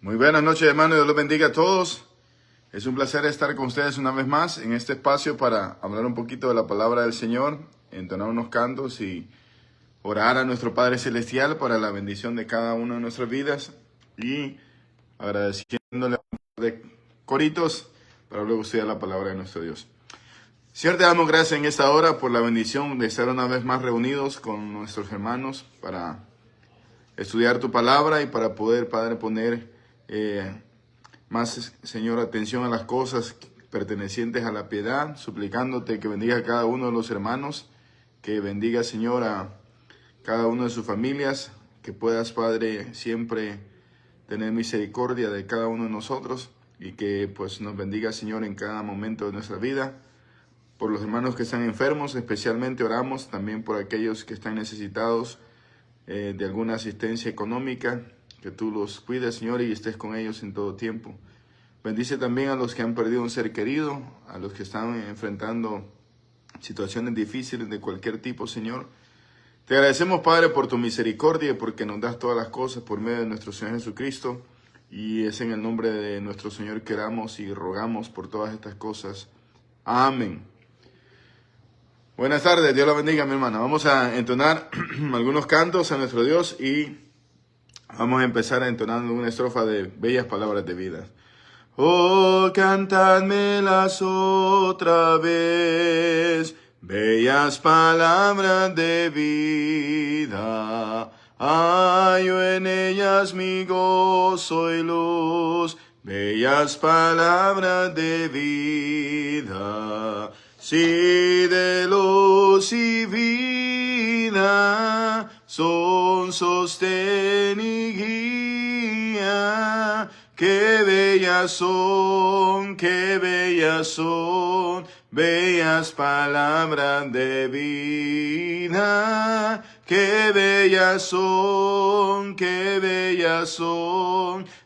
Muy buenas noches, hermanos. Dios los bendiga a todos. Es un placer estar con ustedes una vez más en este espacio para hablar un poquito de la palabra del Señor, entonar unos cantos y orar a nuestro Padre Celestial para la bendición de cada una de nuestras vidas y agradeciéndole de coritos para luego estudiar la palabra de nuestro Dios. Señor, te damos gracias en esta hora por la bendición de estar una vez más reunidos con nuestros hermanos para estudiar tu palabra y para poder, Padre, poner más, Señor, atención a las cosas pertenecientes a la piedad, suplicándote que bendiga a cada uno de los hermanos, que bendiga, Señor, a cada una de sus familias, que puedas, Padre, siempre tener misericordia de cada uno de nosotros y que pues nos bendiga, Señor, en cada momento de nuestra vida. Por los hermanos que están enfermos, especialmente oramos también por aquellos que están necesitados de alguna asistencia económica, que tú los cuides, Señor, y estés con ellos en todo tiempo. Bendice también a los que han perdido un ser querido, a los que están enfrentando situaciones difíciles de cualquier tipo, Señor. Te agradecemos, Padre, por tu misericordia, porque nos das todas las cosas por medio de nuestro Señor Jesucristo, y es en el nombre de nuestro Señor que oramos y rogamos por todas estas cosas. Amén. Buenas tardes, Dios la bendiga, mi hermana. Vamos a entonar algunos cantos a nuestro Dios y vamos a empezar entonando una estrofa de bellas palabras de vida. Oh, cantadmelas otra vez, bellas palabras de vida. Hallo en ellas mi gozo y luz, bellas palabras de vida. Si de luz y vida son sostén y guía, qué bellas son, bellas palabras de vida. Qué bellas son,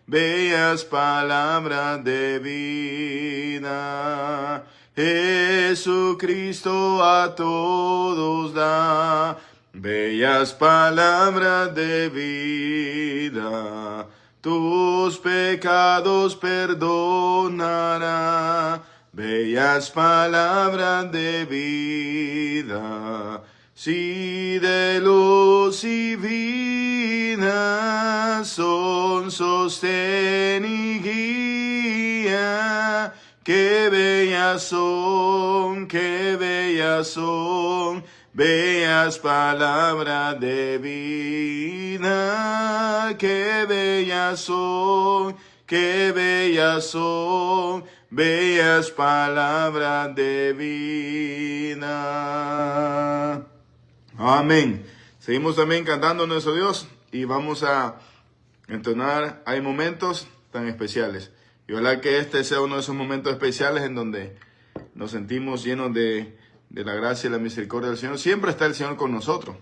bellas palabras de vida. Jesucristo a todos da bellas palabras de vida. Tus pecados perdonará, bellas palabras de vida. Si de luz y vida son sostén y guía, qué bellas son, bellas palabras de vida. Qué bellas son, bellas palabras de vida. Amén. Seguimos también cantando a nuestro Dios y vamos a entonar. Hay momentos tan especiales. Y ojalá que este sea uno de esos momentos especiales en donde nos sentimos llenos de la gracia y la misericordia del Señor. Siempre está el Señor con nosotros.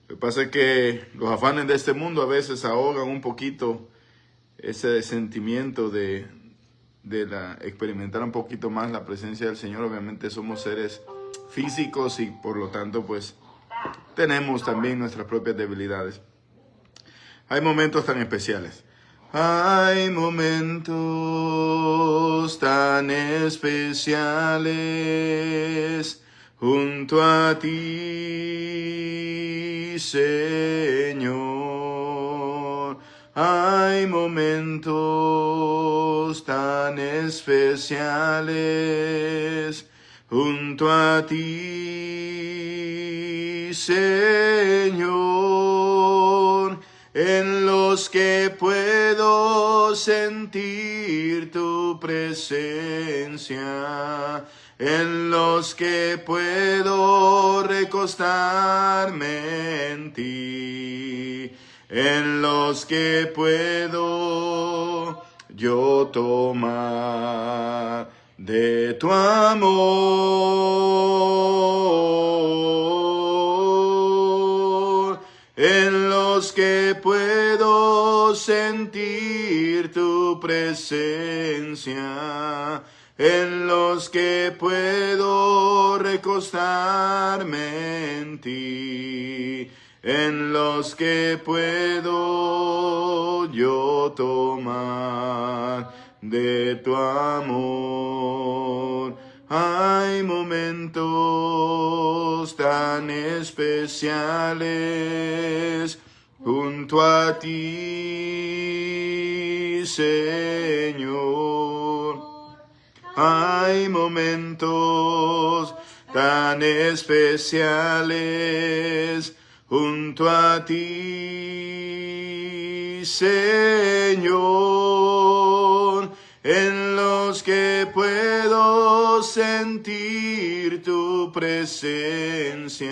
Lo que pasa es que los afanes de este mundo a veces ahogan un poquito ese sentimiento de experimentar un poquito más la presencia del Señor. Obviamente somos seres físicos y por lo tanto pues tenemos también nuestras propias debilidades. Hay momentos tan especiales. Hay momentos tan especiales junto a ti, Señor. Hay momentos tan especiales junto a ti, Señor, en los que puedo sentir tu presencia, en los que puedo recostarme en ti, en los que puedo yo tomar de tu amor, en los que puedo sentir tu presencia, en los que puedo recostarme en ti, en los que puedo yo tomar de tu amor. Hay momentos tan especiales junto a ti, Señor. Hay momentos tan especiales junto a ti, Señor, en los que puedo sentir tu presencia,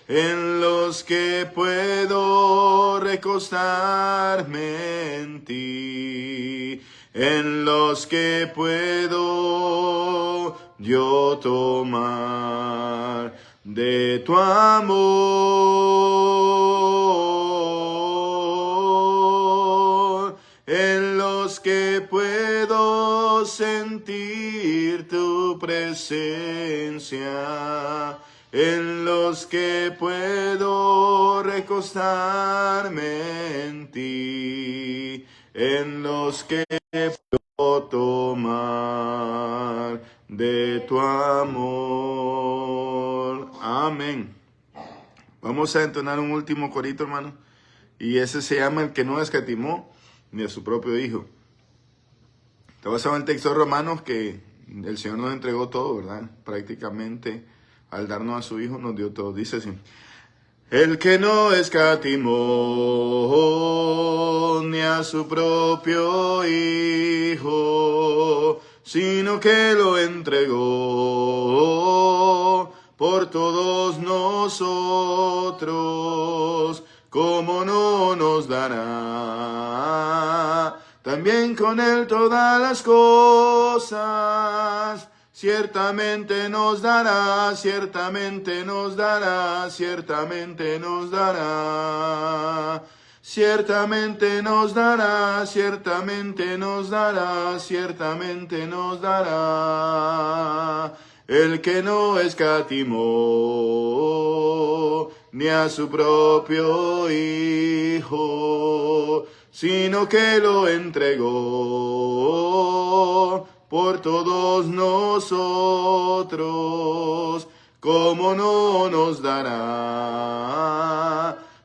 en los que puedo recostarme en ti, en los que puedo yo tomar de tu amor, en los que puedo sentir tu presencia, en los que puedo recostarme en ti, en los que puedo tomar de tu amor. Amén. Vamos a entonar un último corito, hermano. Y ese se llama El que no escatimó ni a su propio Hijo. Está basado en el texto de Romanos que el Señor nos entregó todo, ¿verdad? Prácticamente al darnos a su Hijo nos dio todo. Dice así: el que no escatimó ni a su propio Hijo, sino que lo entregó por todos nosotros, ¿cómo no nos dará también con él todas las cosas? Ciertamente nos dará, ciertamente nos dará, ciertamente nos dará. Ciertamente nos dará, ciertamente nos dará, ciertamente nos dará. El que no escatimó ni a su propio Hijo, sino que lo entregó por todos nosotros, ¿cómo no nos dará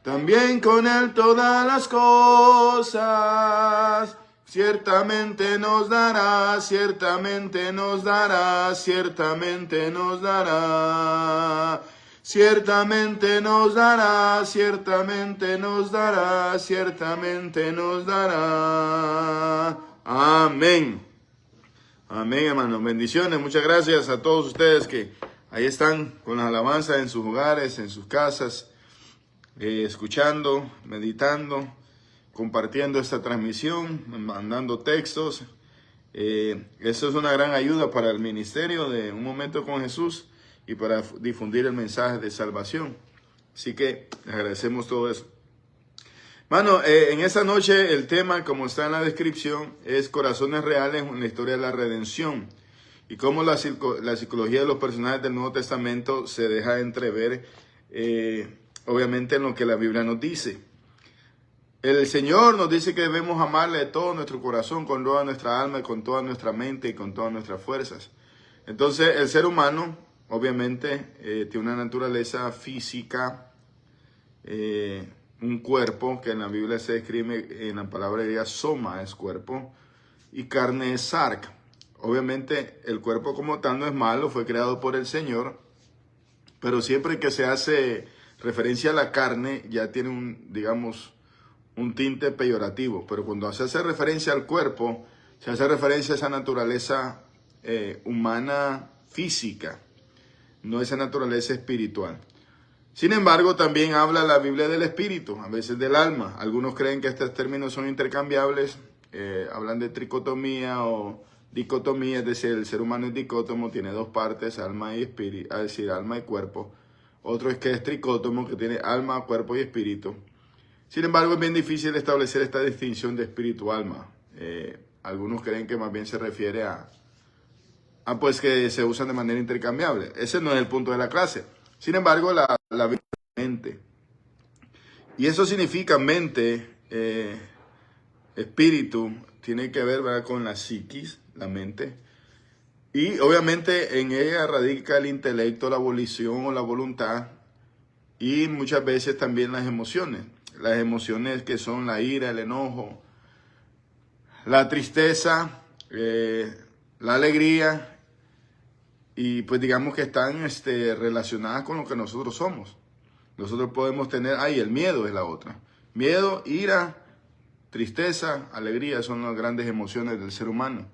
también con él todas las cosas? Ciertamente nos dará, ciertamente nos dará, ciertamente nos dará. Ciertamente nos dará, ciertamente nos dará, ciertamente nos dará. Amén. Amén, hermanos. Bendiciones. Muchas gracias a todos ustedes que ahí están con las alabanzas en sus hogares, en sus casas, escuchando, meditando, compartiendo esta transmisión, mandando textos. Eso es una gran ayuda para el ministerio de Un Momento con Jesús y para difundir el mensaje de salvación. Así que les agradecemos todo eso. Mano, en esta noche el tema, como está en la descripción, es corazones reales en la historia de la redención y cómo la psicología de los personajes del Nuevo Testamento se deja entrever, obviamente, en lo que la Biblia nos dice. El Señor nos dice que debemos amarle de todo nuestro corazón, con toda nuestra alma, con toda nuestra mente y con todas nuestras fuerzas. Entonces, el ser humano, obviamente, tiene una naturaleza física, un cuerpo que en la Biblia se describe en la palabra griega soma, es cuerpo, y carne es sarc. Obviamente el cuerpo como tal no es malo, fue creado por el Señor, pero siempre que se hace referencia a la carne ya tiene un tinte peyorativo. Pero cuando se hace referencia al cuerpo, se hace referencia a esa naturaleza humana física, no esa naturaleza espiritual. Sin embargo, también habla la Biblia del espíritu, a veces del alma. Algunos creen que estos términos son intercambiables, hablan de tricotomía o dicotomía, es decir, el ser humano es dicótomo, tiene dos partes, alma y espíritu, es decir, alma y cuerpo. Otro es que es tricótomo, que tiene alma, cuerpo y espíritu. Sin embargo, es bien difícil establecer esta distinción de espíritu-alma. Algunos creen que más bien se refiere pues que se usan de manera intercambiable. Ese no es el punto de la clase. Sin embargo, la mente. Y eso significa mente, espíritu, tiene que ver, ¿verdad?, con la psiquis, la mente. Y obviamente en ella radica el intelecto, la volición o la voluntad. Y muchas veces también las emociones. Las emociones que son la ira, el enojo, la tristeza, la alegría. Y pues digamos que están relacionadas con lo que nosotros somos. Nosotros podemos tener, el miedo es la otra. Miedo, ira, tristeza, alegría son las grandes emociones del ser humano.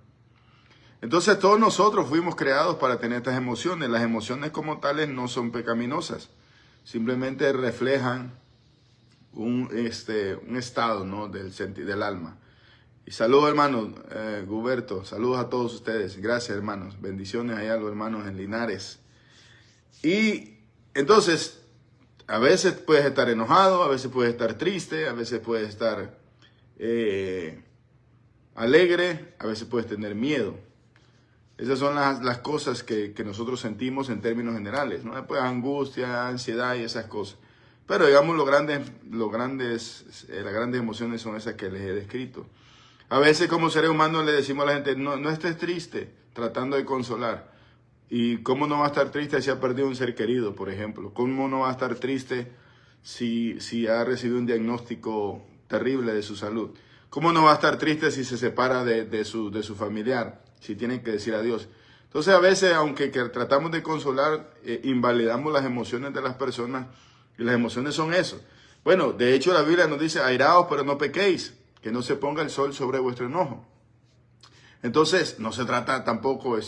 Entonces todos nosotros fuimos creados para tener estas emociones. Las emociones como tales no son pecaminosas. Simplemente reflejan un estado, ¿no?, del alma. Y saludos, hermanos, Guberto, saludos a todos ustedes. Gracias, hermanos. Bendiciones allá a los hermanos en Linares. Y entonces, a veces puedes estar enojado, a veces puedes estar triste, a veces puedes estar alegre, a veces puedes tener miedo. Esas son las cosas que nosotros sentimos en términos generales, ¿no? Después angustia, ansiedad y esas cosas. Pero digamos, las grandes emociones son esas que les he descrito. A veces como seres humanos le decimos a la gente, no estés triste, tratando de consolar. ¿Y cómo no va a estar triste si ha perdido un ser querido, por ejemplo? ¿Cómo no va a estar triste si ha recibido un diagnóstico terrible de su salud? ¿Cómo no va a estar triste si se separa de su familiar, si tienen que decir adiós? Entonces a veces, aunque tratamos de consolar, invalidamos las emociones de las personas, y las emociones son eso. Bueno, de hecho la Biblia nos dice, airaos pero no pequéis, que no se ponga el sol sobre vuestro enojo. Entonces, no se trata tampoco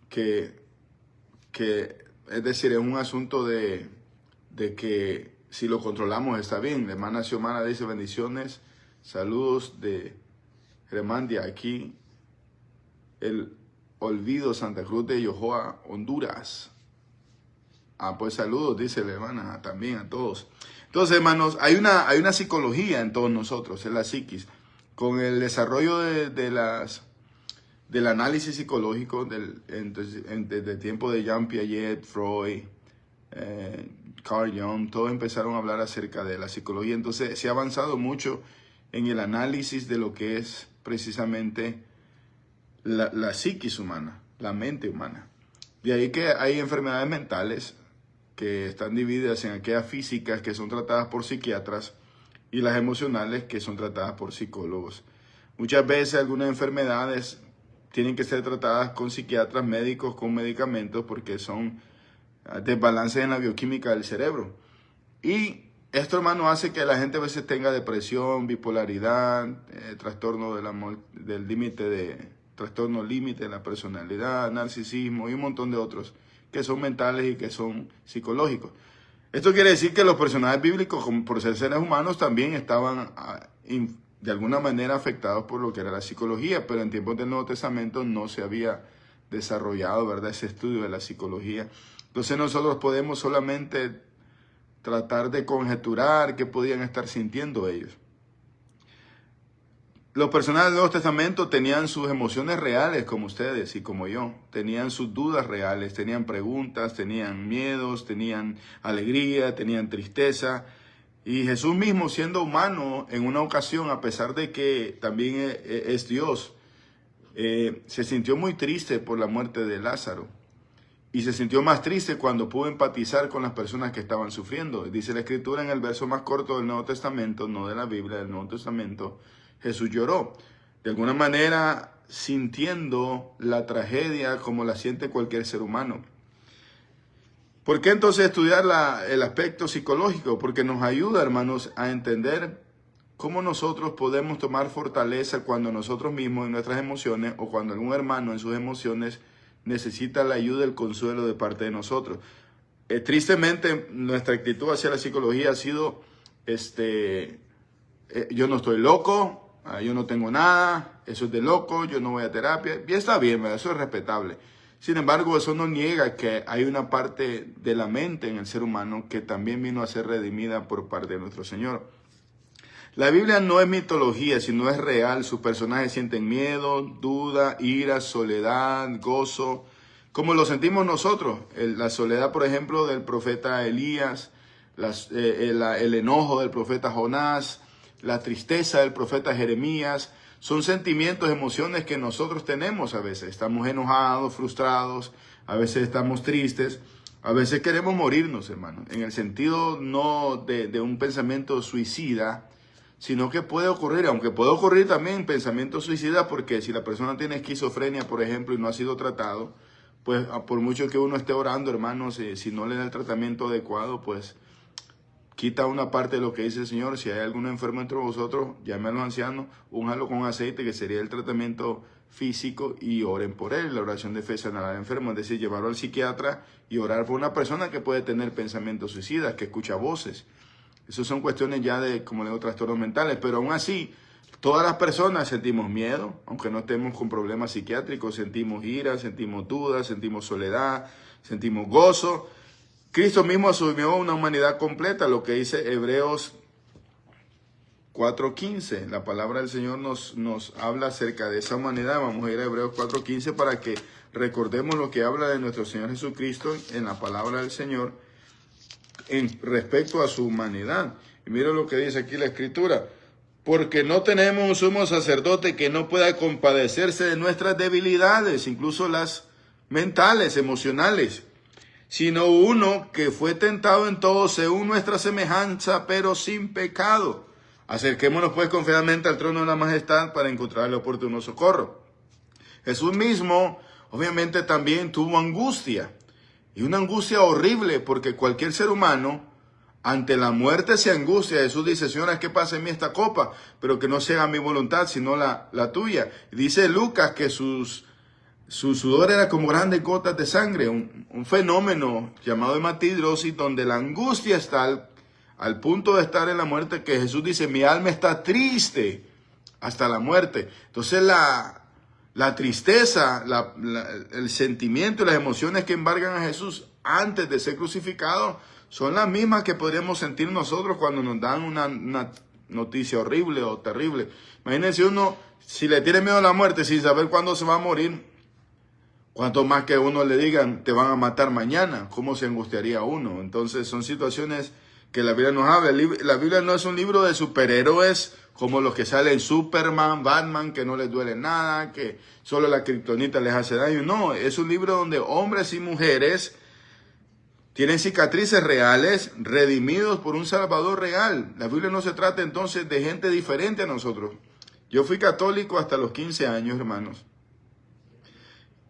que es decir, es un asunto de que si lo controlamos está bien. La hermana Xiomara dice bendiciones, saludos de Remandia, aquí el Olvido, Santa Cruz de Yojoa, Honduras. Pues saludos, dice la hermana, también a todos. Entonces, hermanos, hay una psicología en todos nosotros, en la psiquis. Con el desarrollo del análisis psicológico desde el tiempo de Jean Piaget, Freud, Carl Jung, todos empezaron a hablar acerca de la psicología. Entonces se ha avanzado mucho en el análisis de lo que es precisamente la psiquis humana, la mente humana. De ahí que hay enfermedades mentales que están divididas en aquellas físicas que son tratadas por psiquiatras y las emocionales que son tratadas por psicólogos. Muchas veces algunas enfermedades tienen que ser tratadas con psiquiatras, médicos, con medicamentos, porque son desbalances en la bioquímica del cerebro. Y esto, hermano, hace que la gente a veces tenga depresión, bipolaridad, trastorno del límite trastorno límite de la personalidad, narcisismo y un montón de otros que son mentales y que son psicológicos. Esto quiere decir que los personajes bíblicos, por ser seres humanos, también estaban de alguna manera afectados por lo que era la psicología, pero en tiempos del Nuevo Testamento no se había desarrollado, ¿verdad?, ese estudio de la psicología. Entonces nosotros podemos solamente tratar de conjeturar qué podían estar sintiendo ellos. Los personajes del Nuevo Testamento tenían sus emociones reales como ustedes y como yo. Tenían sus dudas reales, tenían preguntas, tenían miedos, tenían alegría, tenían tristeza. Y Jesús mismo, siendo humano, en una ocasión, a pesar de que también es Dios, se sintió muy triste por la muerte de Lázaro. Y se sintió más triste cuando pudo empatizar con las personas que estaban sufriendo. Dice la Escritura en el verso más corto del Nuevo Testamento, no de la Biblia, del Nuevo Testamento, Jesús lloró, de alguna manera sintiendo la tragedia como la siente cualquier ser humano. ¿Por qué entonces estudiar el aspecto psicológico? Porque nos ayuda, hermanos, a entender cómo nosotros podemos tomar fortaleza cuando nosotros mismos en nuestras emociones o cuando algún hermano en sus emociones necesita la ayuda y el consuelo de parte de nosotros. Tristemente, nuestra actitud hacia la psicología ha sido, yo no estoy loco, yo no tengo nada, eso es de loco, yo no voy a terapia. Y está bien, ¿verdad? Eso es respetable. Sin embargo, eso no niega que hay una parte de la mente en el ser humano que también vino a ser redimida por parte de nuestro Señor. La Biblia no es mitología, sino es real. Sus personajes sienten miedo, duda, ira, soledad, gozo, como lo sentimos nosotros. La soledad, por ejemplo, del profeta Elías, el enojo del profeta Jonás, la tristeza del profeta Jeremías. Son sentimientos, emociones que nosotros tenemos a veces. Estamos enojados, frustrados, a veces estamos tristes, a veces queremos morirnos, hermano. En el sentido no de un pensamiento suicida, sino que puede ocurrir, aunque puede ocurrir también pensamientos suicidas, porque si la persona tiene esquizofrenia, por ejemplo, y no ha sido tratado, pues por mucho que uno esté orando, hermanos, si no le da el tratamiento adecuado, pues quita una parte de lo que dice el Señor. Si hay algún enfermo entre vosotros, llame a los ancianos, únjalo con aceite, que sería el tratamiento físico, y oren por él. La oración de fe sanará al enfermo, es decir, llevarlo al psiquiatra y orar por una persona que puede tener pensamientos suicidas, que escucha voces. Esas son cuestiones ya de, como le digo, trastornos mentales, pero aún así, todas las personas sentimos miedo, aunque no estemos con problemas psiquiátricos, sentimos ira, sentimos dudas, sentimos soledad, sentimos gozo. Cristo mismo asumió una humanidad completa, lo que dice Hebreos 4.15. La palabra del Señor nos habla acerca de esa humanidad. Vamos a ir a Hebreos 4.15 para que recordemos lo que habla de nuestro Señor Jesucristo en la palabra del Señor en respecto a su humanidad. Y mira lo que dice aquí la Escritura. Porque no tenemos un sumo sacerdote que no pueda compadecerse de nuestras debilidades, incluso las mentales, emocionales, sino uno que fue tentado en todo según nuestra semejanza, pero sin pecado. Acerquémonos pues confiadamente al trono de la majestad para encontrar el oportuno socorro. Jesús mismo, obviamente, también tuvo angustia, y una angustia horrible, porque cualquier ser humano ante la muerte se angustia. Jesús dice: Señor, haz que pase en mí esta copa, pero que no sea mi voluntad, sino la tuya. Dice Lucas que su sudor era como grandes gotas de sangre, un fenómeno llamado hematidrosis, donde la angustia está al punto de estar en la muerte, que Jesús dice: mi alma está triste hasta la muerte. Entonces la tristeza, el sentimiento y las emociones que embargan a Jesús antes de ser crucificado son las mismas que podríamos sentir nosotros cuando nos dan una noticia horrible o terrible. Imagínense uno, si le tiene miedo a la muerte sin saber cuándo se va a morir, cuanto más que a uno le digan te van a matar mañana, ¿cómo se angustiaría uno? Entonces son situaciones que la Biblia nos habla. La Biblia no es un libro de superhéroes como los que salen Superman, Batman, que no les duele nada, que solo la kriptonita les hace daño. No, es un libro donde hombres y mujeres tienen cicatrices reales, redimidos por un Salvador real. La Biblia no se trata entonces de gente diferente a nosotros. Yo fui católico hasta los 15 años, hermanos.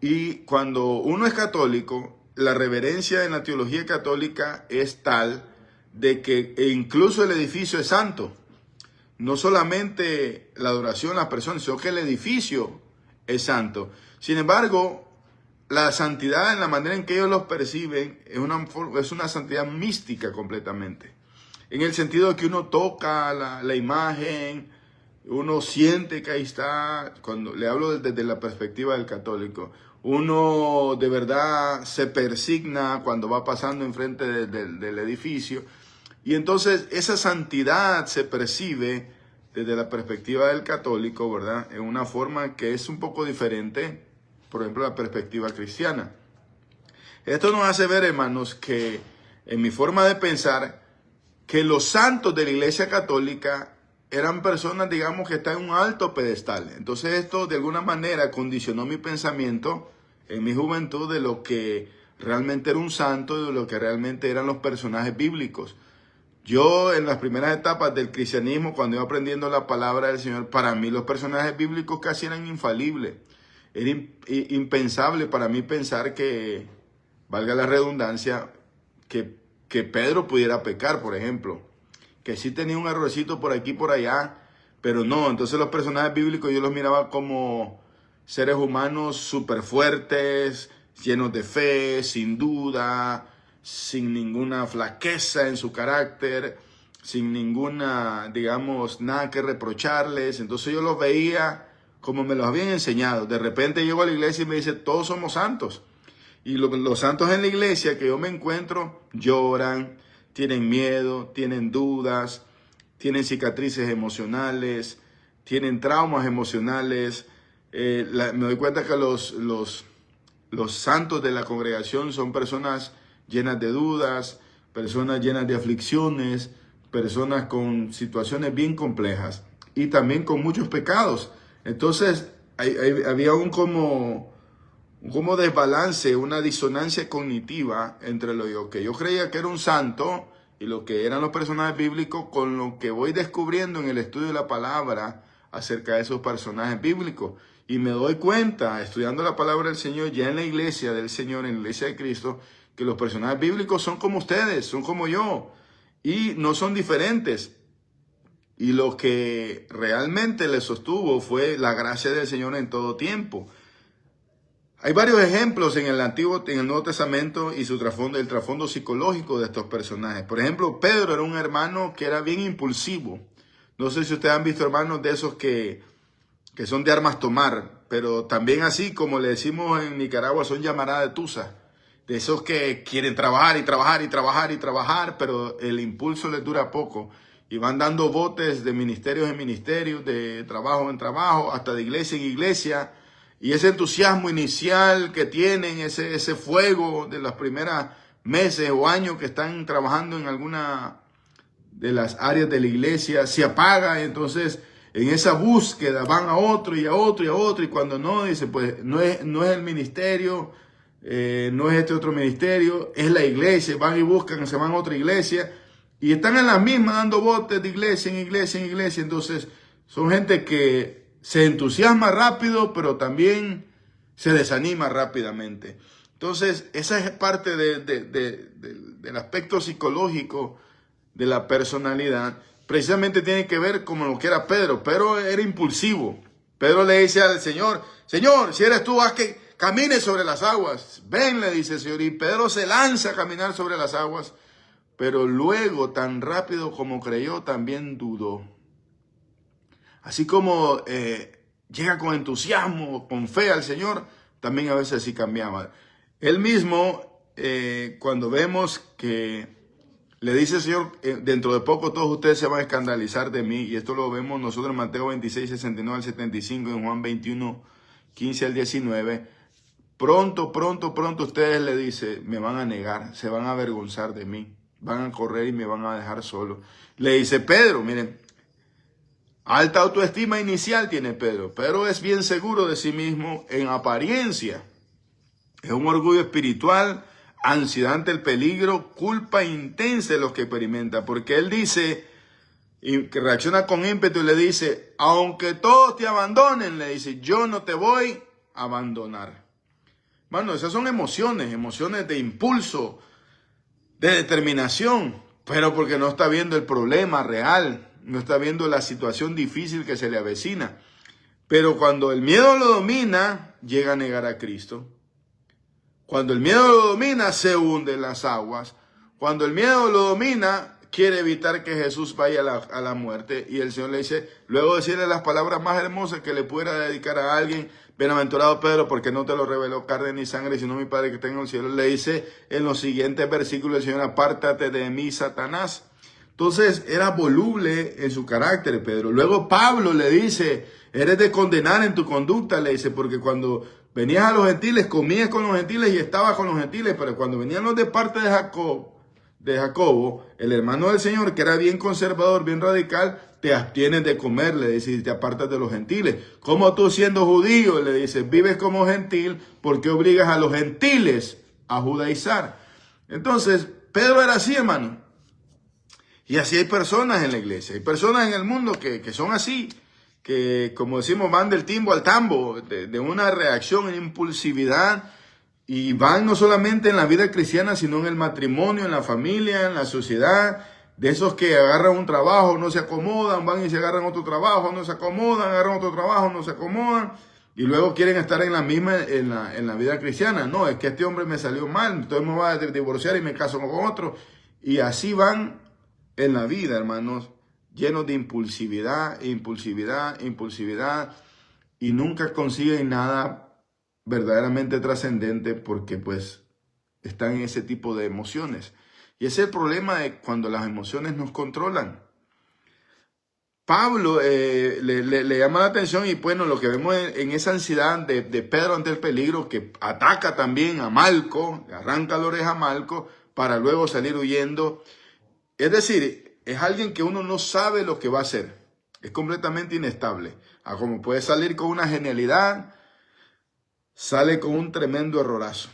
Y cuando uno es católico, la reverencia en la teología católica es tal de que incluso el edificio es santo. No solamente la adoración a las personas, sino que el edificio es santo. Sin embargo, la santidad, en la manera en que ellos los perciben, es una santidad mística completamente. En el sentido de que uno toca la imagen, uno siente que ahí está. Cuando le hablo desde la perspectiva del católico, uno de verdad se persigna cuando va pasando enfrente del edificio. Y entonces esa santidad se percibe desde la perspectiva del católico, ¿verdad? En una forma que es un poco diferente, por ejemplo, la perspectiva cristiana. Esto nos hace ver, hermanos, que en mi forma de pensar, que los santos de la Iglesia Católica eran personas, digamos, que están en un alto pedestal. Entonces esto de alguna manera condicionó mi pensamiento en mi juventud de lo que realmente era un santo y de lo que realmente eran los personajes bíblicos. Yo en las primeras etapas del cristianismo, cuando iba aprendiendo la palabra del Señor, para mí los personajes bíblicos casi eran infalibles. Era impensable para mí pensar que, valga la redundancia, que Pedro pudiera pecar, por ejemplo. Que sí tenía un errorcito por aquí y por allá, pero no. Entonces los personajes bíblicos yo los miraba como seres humanos súper fuertes, llenos de fe, sin duda, sin ninguna flaqueza en su carácter, sin ninguna, digamos, nada que reprocharles. Entonces yo los veía como me los habían enseñado. De repente llego a la iglesia y me dice: todos somos santos. Y los santos en la iglesia que yo me encuentro lloran, tienen miedo, tienen dudas, tienen cicatrices emocionales, tienen traumas emocionales. Me doy cuenta que los santos de la congregación son personas llenas de dudas, personas llenas de aflicciones, personas con situaciones bien complejas y también con muchos pecados. Entonces había un como desbalance, una disonancia cognitiva entre lo que yo creía que era un santo y lo que eran los personajes bíblicos, con lo que voy descubriendo en el estudio de la palabra acerca de esos personajes bíblicos. Y me doy cuenta, estudiando la palabra del Señor, ya en la iglesia del Señor, en la iglesia de Cristo, que los personajes bíblicos son como ustedes, son como yo, y no son diferentes. Y lo que realmente les sostuvo fue la gracia del Señor en todo tiempo. Hay varios ejemplos en el Nuevo Testamento y el trasfondo psicológico de estos personajes. Por ejemplo, Pedro era un hermano que era bien impulsivo. No sé si ustedes han visto hermanos de esos que son de armas tomar, pero también así como le decimos en Nicaragua, son llamaradas de tusa. De esos que quieren trabajar y trabajar y trabajar y trabajar, pero el impulso les dura poco. Y van dando botes de ministerios en ministerios, de trabajo en trabajo, hasta de iglesia en iglesia. Y ese entusiasmo inicial que tienen, ese fuego de los primeros meses o años que están trabajando en alguna de las áreas de la iglesia, se apaga. Y entonces en esa búsqueda van a otro y a otro y a otro. Y cuando no, dice, pues no es el ministerio, no es este otro ministerio, es la iglesia. Van y buscan, se van a otra iglesia. Y están en las mismas dando botes de iglesia en iglesia en iglesia. Entonces son gente que se entusiasma rápido, pero también se desanima rápidamente. Entonces, esa es parte del aspecto psicológico de la personalidad. Precisamente tiene que ver como lo que era Pedro. Pedro era impulsivo. Pedro le dice al Señor, Señor, si eres tú, haz que camine sobre las aguas. Ven, le dice el Señor. Y Pedro se lanza a caminar sobre las aguas. Pero luego, tan rápido como creyó, también dudó. Así como llega con entusiasmo, con fe al Señor, también a veces sí cambiaba. Él mismo, cuando vemos que le dice el Señor, dentro de poco todos ustedes se van a escandalizar de mí, y esto lo vemos nosotros en Mateo 26, 69 al 75, en Juan 21, 15 al 19, pronto ustedes le dice, me van a negar, se van a avergonzar de mí, van a correr y me van a dejar solo. Le dice Pedro, miren, alta autoestima inicial tiene Pedro. Pedro es bien seguro de sí mismo en apariencia. Es un orgullo espiritual, ansiedad ante el peligro, culpa intensa de los que experimenta. Porque él dice, y que reacciona con ímpetu y le dice, aunque todos te abandonen, le dice, yo no te voy a abandonar. Bueno, esas son emociones de impulso, de determinación, pero porque no está viendo el problema real. No está viendo la situación difícil que se le avecina. Pero cuando el miedo lo domina, llega a negar a Cristo. Cuando el miedo lo domina, se hunde en las aguas. Cuando el miedo lo domina, quiere evitar que Jesús vaya a la muerte. Y el Señor le dice, luego de decirle las palabras más hermosas que le pudiera dedicar a alguien, bienaventurado Pedro, porque no te lo reveló carne ni sangre, sino mi Padre que está en el cielo, le dice en los siguientes versículos, el Señor, apártate de mí, Satanás. Entonces era voluble en su carácter, Pedro. Luego Pablo le dice, eres de condenar en tu conducta, le dice, porque cuando venías a los gentiles, comías con los gentiles y estabas con los gentiles, pero cuando venían los de parte de Jacobo, el hermano del Señor, que era bien conservador, bien radical, te abstienes de comer, le dice, y te apartas de los gentiles. ¿Cómo tú siendo judío, le dice, vives como gentil, porque obligas a los gentiles a judaizar? Entonces, Pedro era así, hermano. Y así hay personas en la iglesia, hay personas en el mundo que son así, que como decimos van del timbo al tambo, de una reacción en impulsividad, y van no solamente en la vida cristiana, sino en el matrimonio, en la familia, en la sociedad, de esos que agarran un trabajo, no se acomodan, van y se agarran otro trabajo, no se acomodan, agarran otro trabajo, no se acomodan, y luego quieren estar en la misma, en la vida cristiana. No, es que este hombre me salió mal, entonces me voy a divorciar y me caso con otro, y así van en la vida, hermanos, llenos de impulsividad, y nunca consiguen nada verdaderamente trascendente porque pues están en ese tipo de emociones. Y ese es el problema de cuando las emociones nos controlan. Pablo le llama la atención, y bueno, lo que vemos en esa ansiedad de Pedro ante el peligro, que ataca también a Malco, arranca la oreja a Malco para luego salir huyendo. Es decir, es alguien que uno no sabe lo que va a hacer. Es completamente inestable. Como puede salir con una genialidad, sale con un tremendo errorazo.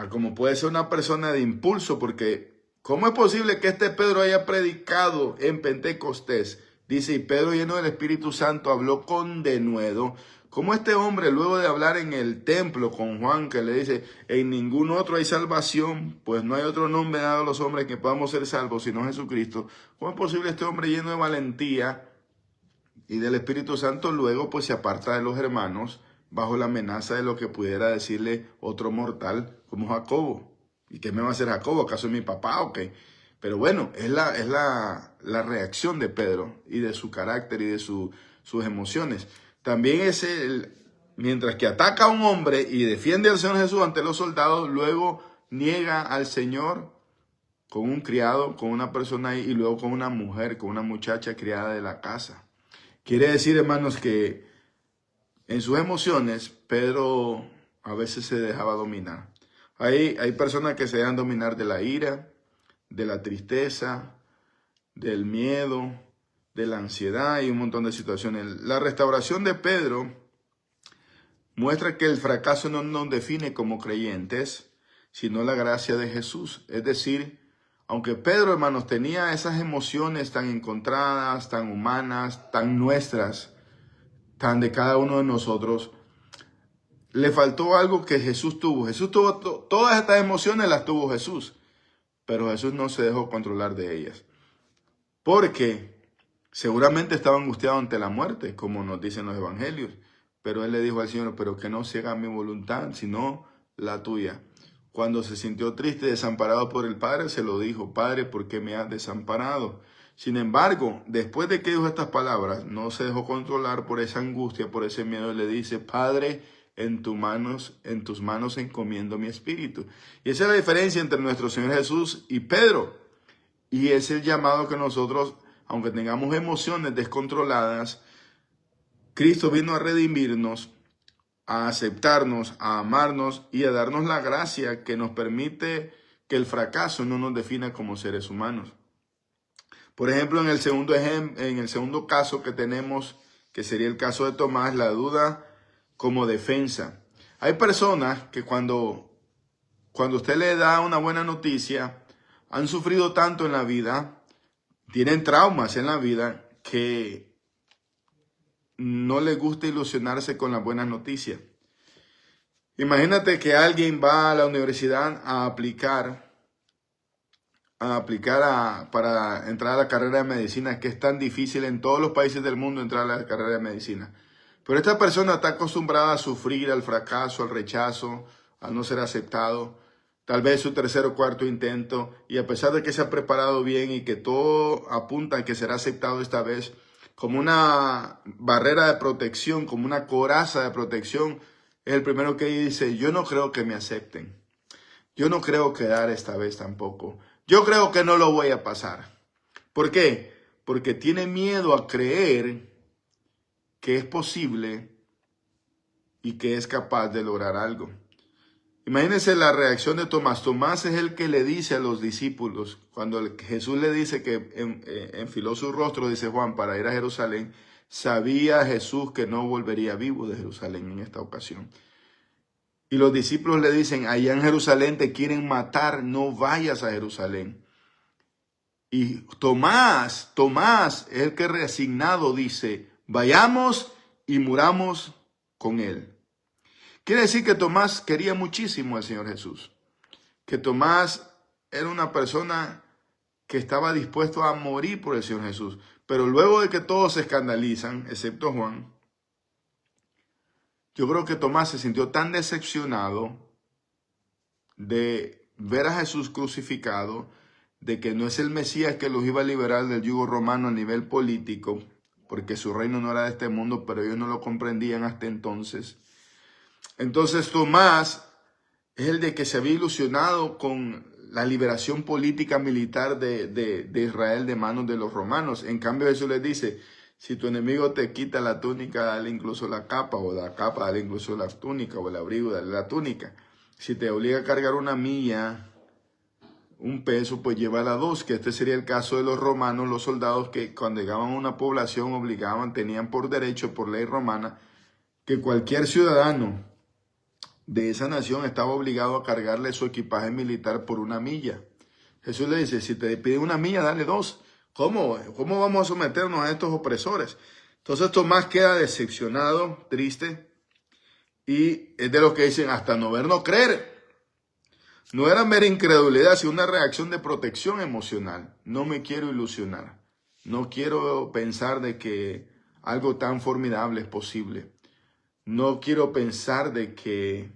Como puede ser una persona de impulso, porque ¿cómo es posible que este Pedro haya predicado en Pentecostés? Dice, y Pedro, lleno del Espíritu Santo, habló con denuedo. ¿Cómo este hombre, luego de hablar en el templo con Juan, que le dice, en ningún otro hay salvación, pues no hay otro nombre dado a los hombres que podamos ser salvos, sino Jesucristo? ¿Cómo es posible este hombre lleno de valentía y del Espíritu Santo luego pues se aparta de los hermanos bajo la amenaza de lo que pudiera decirle otro mortal como Jacobo? ¿Y qué me va a hacer Jacobo? ¿Acaso es mi papá o qué? Pero bueno, es la reacción de Pedro y de su carácter y de sus emociones. También es mientras que ataca a un hombre y defiende al Señor Jesús ante los soldados, luego niega al Señor con un criado, con una persona ahí, y luego con una mujer, con una muchacha criada de la casa. Quiere decir, hermanos, que en sus emociones Pedro a veces se dejaba dominar. Hay personas que se dejan dominar de la ira, de la tristeza, del miedo, de la ansiedad y un montón de situaciones. La restauración de Pedro muestra que el fracaso no nos define como creyentes, sino la gracia de Jesús. Es decir, aunque Pedro, hermanos, tenía esas emociones tan encontradas, tan humanas, tan nuestras, tan de cada uno de nosotros, le faltó algo que Jesús tuvo. Jesús tuvo todas estas emociones, las tuvo Jesús, pero Jesús no se dejó controlar de ellas, porque seguramente estaba angustiado ante la muerte, como nos dicen los evangelios, pero él le dijo al Señor, pero que no se haga mi voluntad, sino la tuya. Cuando se sintió triste y desamparado por el Padre, se lo dijo, Padre, ¿por qué me has desamparado? Sin embargo, después de que dijo estas palabras, no se dejó controlar por esa angustia, por ese miedo, y le dice, Padre, en tus manos encomiendo mi espíritu. Y esa es la diferencia entre nuestro Señor Jesús y Pedro. Y es el llamado que nosotros, aunque tengamos emociones descontroladas, Cristo vino a redimirnos, a aceptarnos, a amarnos y a darnos la gracia que nos permite que el fracaso no nos defina como seres humanos. Por ejemplo, en el segundo caso que tenemos, que sería el caso de Tomás, la duda como defensa. Hay personas que cuando usted le da una buena noticia, han sufrido tanto en la vida, tienen traumas en la vida, que no les gusta ilusionarse con las buenas noticias. Imagínate que alguien va a la universidad a aplicar para entrar a la carrera de medicina, que es tan difícil en todos los países del mundo entrar a la carrera de medicina. Pero esta persona está acostumbrada a sufrir al fracaso, al rechazo, a no ser aceptado. Tal vez su tercer o cuarto intento, y a pesar de que se ha preparado bien y que todo apunta a que será aceptado esta vez, como una barrera de protección, como una coraza de protección, es el primero que dice, yo no creo que me acepten. Yo no creo quedar esta vez tampoco. Yo creo que no lo voy a pasar. ¿Por qué? Porque tiene miedo a creer que es posible y que es capaz de lograr algo. Imagínense la reacción de Tomás. Tomás es el que le dice a los discípulos, cuando Jesús le dice que enfiló su rostro, dice Juan, para ir a Jerusalén, sabía Jesús que no volvería vivo de Jerusalén en esta ocasión. Y los discípulos le dicen, allá en Jerusalén te quieren matar, no vayas a Jerusalén. Y Tomás es el que resignado dice, vayamos y muramos con él. Quiere decir que Tomás quería muchísimo al Señor Jesús. Que Tomás era una persona que estaba dispuesto a morir por el Señor Jesús. Pero luego de que todos se escandalizan, excepto Juan, yo creo que Tomás se sintió tan decepcionado de ver a Jesús crucificado, de que no es el Mesías que los iba a liberar del yugo romano a nivel político, porque su reino no era de este mundo, pero ellos no lo comprendían hasta entonces. Entonces Tomás es el de que se había ilusionado con la liberación política militar de Israel de manos de los romanos. En cambio Jesús les dice, si tu enemigo te quita la túnica, dale incluso la capa, o la capa, dale incluso la túnica, o el abrigo, dale la túnica. Si te obliga a cargar una milla, un peso, pues llévala 2, que este sería el caso de los romanos, los soldados que cuando llegaban a una población tenían por derecho, por ley romana, que cualquier ciudadano de esa nación estaba obligado a cargarle su equipaje militar por 1 milla. Jesús le dice, si te piden 1 milla, dale 2. ¿Cómo vamos a someternos a estos opresores? Entonces Tomás queda decepcionado, triste, y es de los que dicen, hasta no ver, no creer. No era mera incredulidad, sino una reacción de protección emocional. No me quiero ilusionar. No quiero pensar de que algo tan formidable es posible. No quiero pensar de que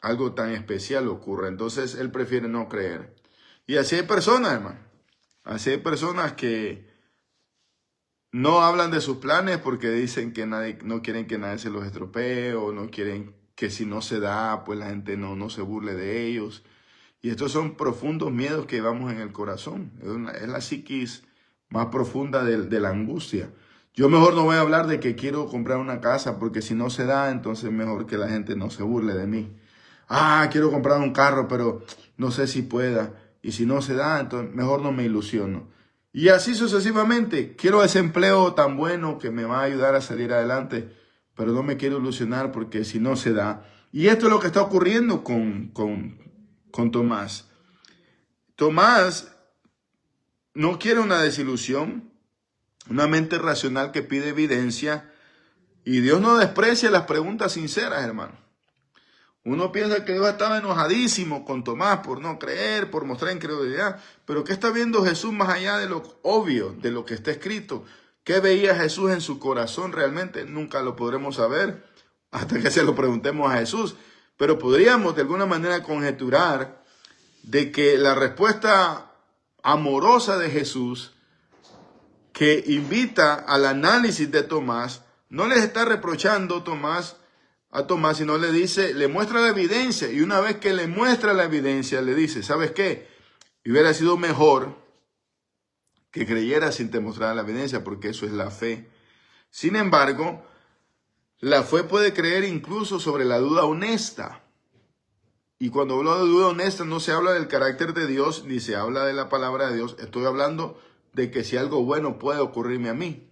algo tan especial ocurra. Entonces él prefiere no creer. Y así hay personas, hermano. Así hay personas que no hablan de sus planes porque dicen que no quieren que nadie se los estropee, o no quieren que si no se da, pues la gente no se burle de ellos. Y estos son profundos miedos que llevamos en el corazón. Es la psiquis más profunda de la angustia. Yo mejor no voy a hablar de que quiero comprar una casa, porque si no se da, entonces mejor que la gente no se burle de mí. Quiero comprar un carro, pero no sé si pueda. Y si no se da, entonces mejor no me ilusiono. Y así sucesivamente. Quiero ese empleo tan bueno que me va a ayudar a salir adelante, pero no me quiero ilusionar porque si no se da. Y esto es lo que está ocurriendo con Tomás. Tomás no quiere una desilusión, una mente racional que pide evidencia, y Dios no desprecia las preguntas sinceras, hermano. Uno piensa que Dios estaba enojadísimo con Tomás por no creer, por mostrar incredulidad, pero ¿qué está viendo Jesús más allá de lo obvio, de lo que está escrito? ¿Qué veía Jesús en su corazón realmente? Nunca lo podremos saber hasta que se lo preguntemos a Jesús, pero podríamos de alguna manera conjeturar de que la respuesta amorosa de Jesús, que invita al análisis de Tomás, no les está reprochando a Tomás, sino le dice, le muestra la evidencia, y una vez que le muestra la evidencia, le dice, ¿sabes qué? Hubiera sido mejor que creyera sin te mostrara la evidencia, porque eso es la fe. Sin embargo, la fe puede creer incluso sobre la duda honesta. Y cuando hablo de duda honesta, no se habla del carácter de Dios, ni se habla de la palabra de Dios. Estoy hablando de que si algo bueno puede ocurrirme a mí,